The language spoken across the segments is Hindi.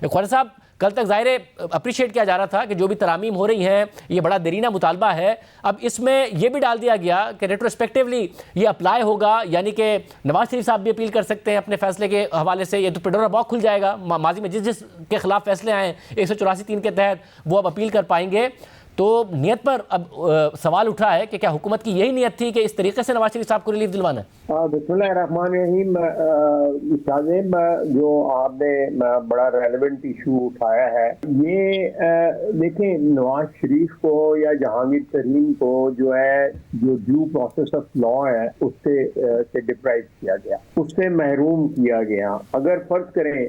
ख्वाजा साहब, कल तक ज़ाहिर अप्रिशिएट किया जा रहा था कि जो भी तरामीम हो रही हैं ये बड़ा देरीना मुतालबा है, अब इसमें ये भी डाल दिया गया कि रेट्रोस्पेक्टिवली ये अप्लाई होगा, यानी कि नवाज शरीफ साहब भी अपील कर सकते हैं अपने फैसले के हवाले से। ये तो पेडोरा बॉक्स खुल जाएगा, माजी में जिस जिस के खिलाफ फैसले आए 184(3) के तहत वो अब अपील कर पाएंगे। तो नियत पर अब सवाल उठा है कि क्या हुकूमत की यही नियत थी कि इस तरीके से नवाज शरीफ साहब को रिलीफ दिलवाना है? बिस्मिल्लाहिर्रहमानिर्रहीम। शाहजेब, जो आपने बड़ा रेलेवेंट इशू उठाया है, ये देखें, नवाज शरीफ को या जहांगीर तरीन को जो है, जो ड्यू प्रोसेस ऑफ लॉ है उससे डिप्राइव किया गया, उससे महरूम किया गया। अगर फर्ज करें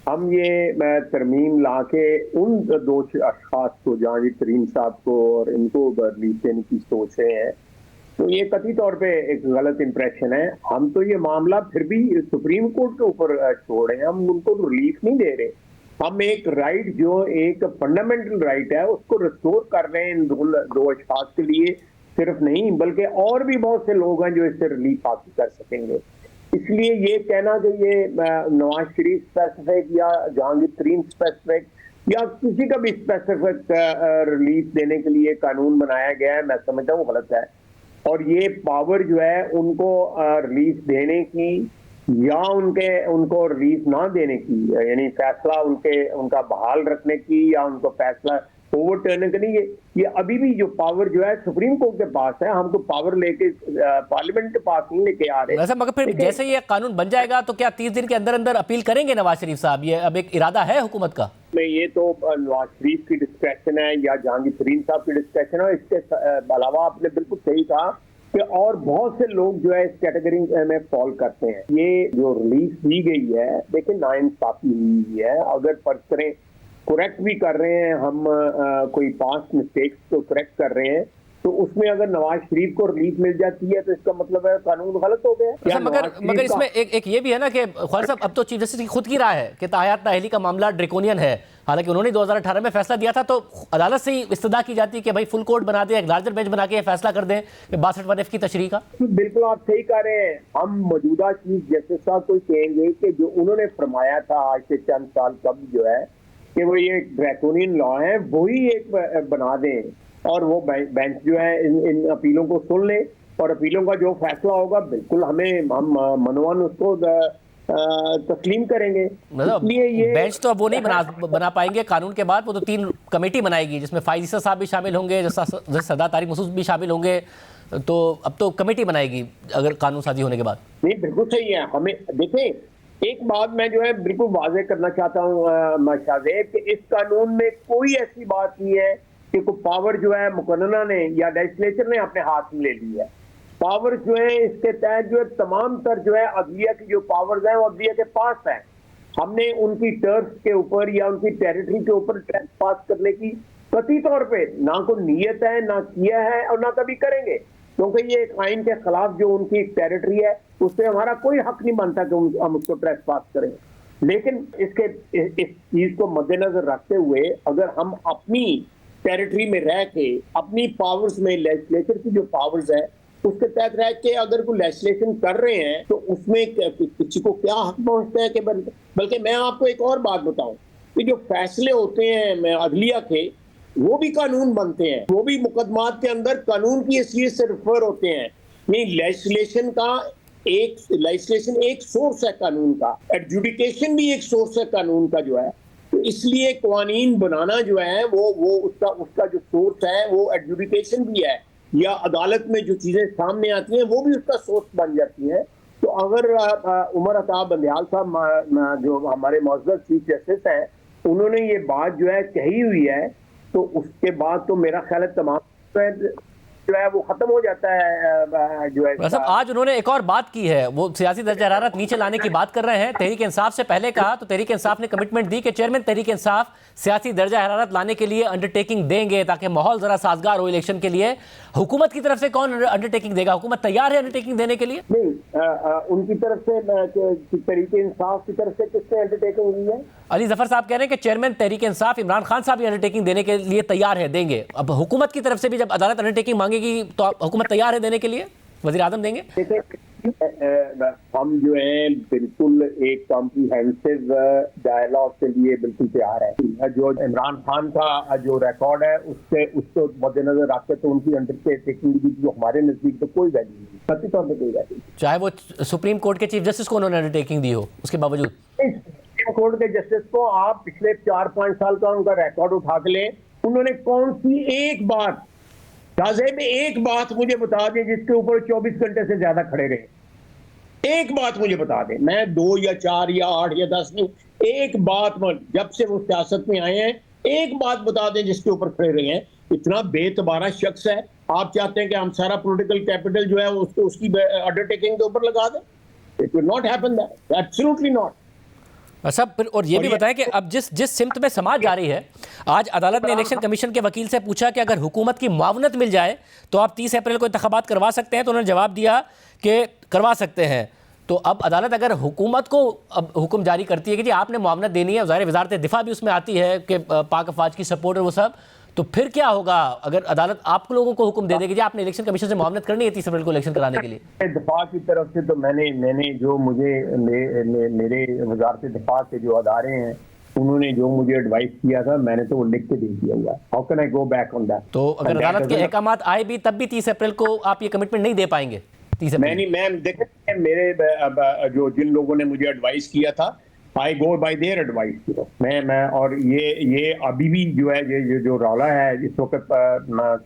हम ये तरमीम ला के उन दो अशखास को, जहांगीर तरीन साहब को और इनको रिलीफ देने की सोच रहे हैं, तो ये कतई तौर पे एक गलत इंप्रेशन है। हम तो ये मामला फिर भी सुप्रीम कोर्ट के ऊपर छोड़ रहे हैं, हम उनको रिलीफ नहीं दे रहे। हम एक राइट, जो एक फंडामेंटल राइट है, उसको रिस्टोर कर रहे हैं इन दो अशखास के लिए सिर्फ नहीं, बल्कि और भी बहुत से लोग हैं जो इससे रिलीफ हासिल कर सकेंगे। इसलिए ये कहना कि ये नवाज शरीफ स्पेसिफिक या जहांगीर तरीन स्पेसिफिक या किसी का भी स्पेसिफिक रिलीफ देने के लिए कानून बनाया गया है, मैं समझता हूँ गलत है। और ये पावर जो है उनको रिलीफ देने की या उनको रिलीफ ना देने की, यानी फैसला उनका बहाल रखने की या उनको फैसला ओवरटर्न करने, ये अभी भी जो पावर जो है सुप्रीम कोर्ट के पास है। हम तो पावर लेके पार्लियामेंट के पास नहीं लेके आ रहे। वैसे मगर फिर जैसे ये कानून बन जाएगा तो क्या 30 दिन के अंदर अंदर अपील करेंगे नवाज शरीफ साहब? ये अब एक इरादा है हुकूमत का? नहीं, ये तो नवाज शरीफ की डिस्क्रेशन है या जहांगीर तरीन साहब की डिस्क्रेशन है। इसके अलावा आपने बिल्कुल सही कहा कि और बहुत से लोग जो है इस कैटेगरी में फॉल करते हैं। ये जो रिलीफ दी गई है, देखिए नाइंसाफी हुई है। अगर फर्ज करें करेक्ट भी कर रहे हैं हम, कोई पास्ट मिस्टेक्स को करेक्ट कर रहे हैं, तो उसमें अगर नवाज शरीफ को रिलीफ मिल जाती है तो इसका मतलब है कानून गलत हो गया। मगर इसमें एक ये भी है ना कि ख्वाजा साहब, अब तो चीफ जस्टिस की खुद की राय है कि ताहयात नाअहली का मामला ड्रेकोनियन है। हालांकि उन्होंने 2018 में फैसला दिया था, तो अदालत से ही इस्तदा की जाती है कि भाई फुल कोर्ट बना दें, एक लार्जर बेंच बना के फैसला कर दें 62(1)(f) की तशरीह का। बिल्कुल आप सही कह रहे हैं। हम मौजूदा चीफ जस्टिस साहब को कहेंगे कि जो उन्होंने फरमाया था आज से चंद साल कब जो है कि वो ये ड्रैकोनियन लॉ है, वही एक बना दें और वो बेंच जो है इन अपीलों को सुन ले और अपीलों का जो फैसला होगा बिल्कुल हम मनोवन उसको तस्लीम करेंगे। इसलिए ये बेंच तो अब वो नहीं बना पाएंगे कानून के बाद। वो तो 3 कमेटी बनाएगी जिसमें फाइज़ साहब भी शामिल होंगे, जैसे सरदार तारिक मसूद भी शामिल होंगे। तो अब तो कमेटी बनाएगी अगर कानून साजी होने के बाद। नहीं, बिल्कुल सही है। हमें देखें, एक बात मैं जो है बिल्कुल वाज़ेह करना चाहता हूँ शाहजेब, कि इस कानून में कोई ऐसी बात नहीं है कि कोई पावर जो है मुकन्ना ने या लेजिस्लेचर ने अपने हाथ में ले ली है। पावर जो है इसके तहत जो है तमाम तर जो है अदलिया की जो पावर्स हैं वो अदलिया के पास है। हमने उनकी टर्फ के ऊपर या उनकी टेरिटरी के ऊपर टैक्स पास करने की कतई तौर पे ना कोई नीयत है, ना किया है और ना कभी करेंगे, क्योंकि ये एक आइन के खिलाफ जो उनकी टेरिटरी है उससे हमारा कोई हक नहीं बनता कि हम उसको टैक्स पास करें। लेकिन इस चीज को मद्देनजर रखते हुए अगर हम अपनी टेरिटरी में रह के अपनी पावर्स में, लेजिस्लेचर की जो पावर्स है उसके तहत रह के अगर कोई लेजिस्लेशन कर रहे हैं तो उसमें किसी को क्या हक पहुंचता है कि बल्कि मैं आपको एक और बात बताऊं कि जो फैसले होते हैं अदलिया के, वो भी कानून बनते हैं, वो भी मुकदमात के अंदर कानून की हैसियत से रेफर होते हैं। नहीं, लेजिस्लेशन एक सोर्स है कानून का, एडजुडिकेशन भी एक सोर्स है कानून का जो है। तो इसलिए कानून बनाना जो है वो उसका जो सोर्स है वो एडजुडिकेशन भी है, या अदालत में जो चीजें सामने आती हैं वो भी उसका सोर्स बन जाती है। तो अगर उमर अता बंदियाल साहब जो हमारे मौजूद चीफ जस्टिस हैं, उन्होंने ये बात जो है कही हुई है, तो उसके बाद तो मेरा ख्याल है तमाम जो है वो खत्म हो जाता है जो है। सब आज उन्होंने एक और बात की है, वो सियासी दर्जा हरारत नीचे लाने की बात कर रहे हैं। तहरीक इंसाफ से पहले कहा तो तहरीक इंसाफ ने कमिटमेंट दी कि चेयरमैन तहरीक इंसाफ सियासी दर्जा हरारत लाने के लिए अंडरटेकिंग देंगे ताकि माहौल जरा साजगार हो इलेक्शन के लिए। हुकूमत की तरफ से कौन अंडरटेकिंग देगा? हुकूमत तैयार है अंडरटेकिंग देने के लिए? नहीं, उनकी तरफ से तहरीक इंसाफ की तरफ से किसने अंडरटेकिंग दी है? अली जफर साहब कह रहे हैं कि चेयरमैन तहरीक इंसाफ इमरान खान साहब भी अंडरटेकिंग देने के लिए तैयार है, देंगे। अब हुकूमत की तरफ से भी जब अदालत अंडरटेकिंग मांगेगी तो हुकूमत तैयार है देने के लिए? वज़ीर आज़म देंगे? हम जो है बिल्कुल एक कॉम्प्रिहेंसिव डायलॉग के लिए बिल्कुल तैयार है। जो इमरान खान का जो रिकॉर्ड है उसको मद्देनजर रखते तो उनकी अंडरटेकिंग की जो हमारे नजदीक तो कोई वैल्यू नहीं, सच्ची तौर पर कोई वैल्यू नहीं। चाहे वो सुप्रीम कोर्ट के चीफ जस्टिस को उन्होंने अंडरटेकिंग दी हो, उसके बावजूद सुप्रीम कोर्ट के जस्टिस को आप पिछले 4-5 साल का उनका रिकॉर्ड उठा के लें, उन्होंने कौन सी एक बात, में एक बात मुझे बता दें जिसके ऊपर 24 घंटे से ज्यादा खड़े रहे। एक बात मुझे बता दें, मैं 2 या 4 या 8 या 10 नहीं, एक बात जब से वो सियासत में आए हैं एक बात बता दें जिसके ऊपर खड़े रहे हैं। इतना बेतबारा शख्स है, आप चाहते हैं कि हम सारा पॉलिटिकल कैपिटल जो है उसको उसकी अंडरटेकिंग के ऊपर लगा दें? It will not happen that, absolutely not. अच्छा, और ये भी बताएं कि अब जिस सिमत में समाज जा रही है, आज अदालत ने इलेक्शन कमीशन के वकील से पूछा कि अगर हुकूमत की मुआवनत मिल जाए तो आप 30 अप्रैल को इंतखाबात करवा सकते हैं, तो उन्होंने जवाब दिया कि करवा सकते हैं। तो अब अदालत अगर हुकूमत को अब हुक्म जारी करती है कि जी आपने मुआवनत देनी है, ज़ाहिर वजारत दिफा भी उसमें आती है कि पाक अफवाज की सपोर्ट और वो सब, तो फिर क्या होगा अगर अदालत आप लोगों को हुक्म दे देगी जी आपने इलेक्शन कमीशन से मुआवनत करनी है 30 अप्रैल को इलेक्शन कराने के लिए? दिफा की तरफ से तो मैंने जो मुझे मेरे वजारत दिफा के जो अदारे हैं उन्होंने जो मुझे एडवाइस किया था मैंने तो वो लिख के दे दिया हुआ है। How can I go back on that? तो अगर अदालत के अहकामात आए भी तब भी 30 अप्रैल को आप ये कमिटमेंट नहीं दे पाएंगे? 30 अप्रैल मैं देखें मेरे जो जिन लोगों ने मुझे एडवाइस किया था, आई गो बाय देयर एडवाइस। मैं और ये अभी भी जो है ये जो रौला है इस वक्त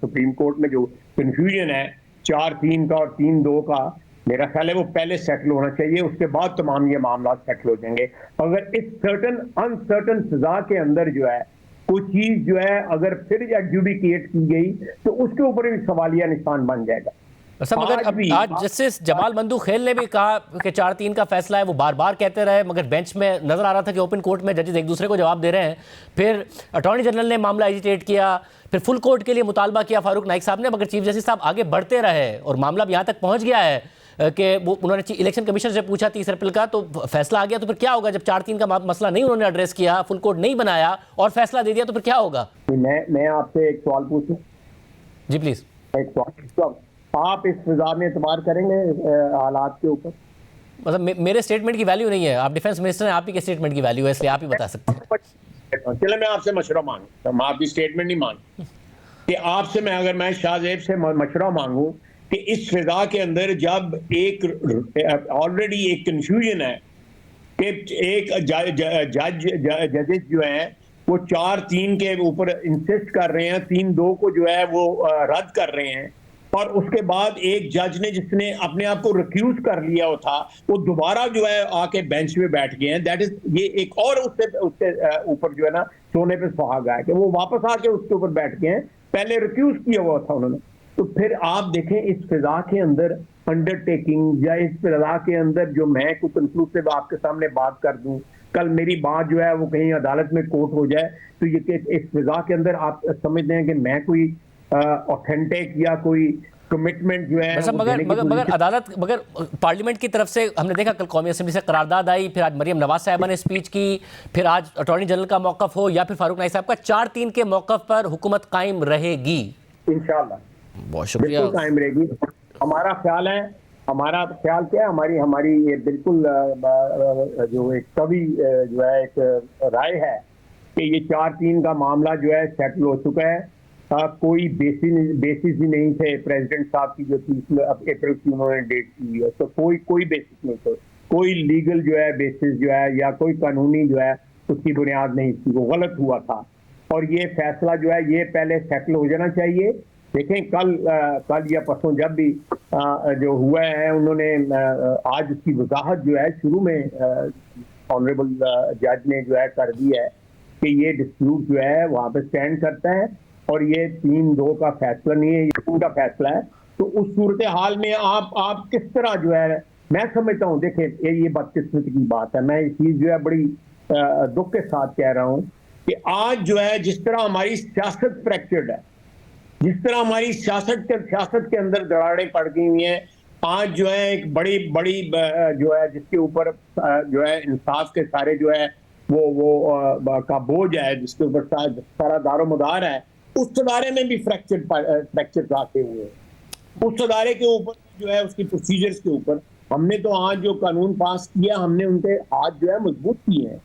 सुप्रीम कोर्ट में जो कंफ्यूजन है 4-3 का और 3-2 का, मेरा ख्याल है वो पहले सेटल होना चाहिए, उसके बाद तमाम ये मामला सेटल हो जाएंगे। अगर इस सर्टन अनसर्टन सजा के अंदर जो है कोई चीज जो है अगर फिर एडजुडिकेट की गई तो उसके ऊपर भी सवालिया निशान बन जाएगा। सब मगर अब आज जस्टिस जमाल बंदूखेल ने भी कहा कि 4-3 का फैसला है, वो बार बार कहते रहे, मगर बेंच में नजर आ रहा था कि ओपन कोर्ट में जजेस एक दूसरे को जवाब दे रहे हैं। फिर अटॉर्नी जनरल ने मामला एजिटेट किया, फिर फुल कोर्ट के लिए मुतालबा किया फारूक नाइक साहब ने, मगर चीफ जस्टिस साहब आगे बढ़ते रहे और मामला यहाँ तक पहुँच गया है कि वो उन्होंने इलेक्शन कमीशन से पूछा 30 अप्रैल का, तो फैसला आ गया। तो फिर क्या होगा जब 4-3 का मसला नहीं उन्होंने एड्रेस किया, फुल कोर्ट नहीं बनाया और फैसला दे दिया, तो फिर क्या होगा? मैं आपसे एक सवाल पूछूं? जी प्लीज। एक सवाल, आप इस फिजा में एतबार करेंगे हालात के ऊपर? मतलब मेरे स्टेटमेंट की वैल्यू नहीं है, आप डिफेंस मिनिस्टर हैं, आप ही के स्टेटमेंट की वैल्यू है, इसलिए आप ही बता सकते हैं। चलो मैं आपसे मशवरा मांगू, मैं आपकी स्टेटमेंट नहीं मांगू कि आपसे मैं शाहजेब से मशवरा मांगू कि इस फिजा के अंदर जब एक ऑलरेडी एक कंफ्यूजन है कि एक जजेस जो हैं वो 4-3 के ऊपर इंसिस्ट कर रहे हैं, 3-2 को जो है वो रद्द कर रहे हैं, और उसके बाद एक जज ने जिसने अपने आप को रिक्यूज कर लिया हो था वो दोबारा जो है आके बेंच में बैठ गए हैं। दैट इज ये एक और उससे ऊपर जो है ना सोने पे सुहागा है कि वो वापस आके उसके ऊपर बैठ गए हैं, पहले रिक्यूज किया हुआ था उन्होंने। तो फिर आप देखें इस फिजा के अंदर अंडरटेकिंग या इस फिजा के अंदर जो मैं कुछ कंक्लूसिव आपके सामने बात कर दूं, कल मेरी बात जो है वो कहीं अदालत में कोर्ट हो जाए, तो ये इस फिजा के अंदर आप समझते हैं कि मैं कोई ऑथेंटिक या कोई कमिटमेंट जो है मगर अदालत मगर पार्लियामेंट की तरफ से हमने देखा कल कौमी असेंबली से करारदाद आई, फिर आज मरियम नवाज साहिबा ने स्पीच की, फिर आज अटॉर्नी जनरल का मौकफ हो या फिर फारूक नाइक साहब का, 4-3 के मौकफ पर हुकूमत कायम रहेगी इंशाल्लाह। बहुत शुक्रिया। कायम रहेगी, हमारा ख्याल है। हमारा ख्याल क्या है, हमारी ये बिल्कुल जो एक कवि जो है एक राय है कि ये 4-3 का मामला जो है सेटल हो चुका है। कोई बेसिस ही नहीं थे प्रेसिडेंट साहब की जो 30 अप्रैल की उन्होंने डेट की है, तो कोई बेसिस नहीं था, कोई लीगल जो है बेसिस जो है या कोई कानूनी जो है उसकी बुनियाद नहीं थी, वो गलत हुआ था। और ये फैसला जो है ये पहले सेटल हो जाना चाहिए। देखें कल या परसों जब भी जो हुआ है उन्होंने आज उसकी वजाहत जो है शुरू में ऑनरेबल जज ने जो है कर दी है कि ये डिस्प्यूट जो है वहाँ पे स्टैंड करता है और ये 3-2 का फैसला नहीं है, ये उनका फैसला है। तो उस सूरत हाल में आप किस तरह जो है, मैं समझता हूँ देखें ये बदकिस्मती की बात है, मैं ये चीज जो है बड़ी दुख के साथ कह रहा हूँ कि आज जो है जिस तरह हमारी सियासत फ्रैक्चर्ड है, जिस तरह हमारी सियासत के अंदर दरारें पड़ गई हुई हैं, आज जो है एक बड़ी जो है जिसके ऊपर जो है इंसाफ के सारे जो है वो का बोझ है, जिसके ऊपर सारा दारोमदार है, उस अदारे में भी फ्रैक्चर आते हुए, उस अदारे के ऊपर जो है उसकी प्रोसीजर्स के ऊपर हमने तो आज जो कानून पास किया, हमने उनके हाथ जो है मजबूत किए हैं।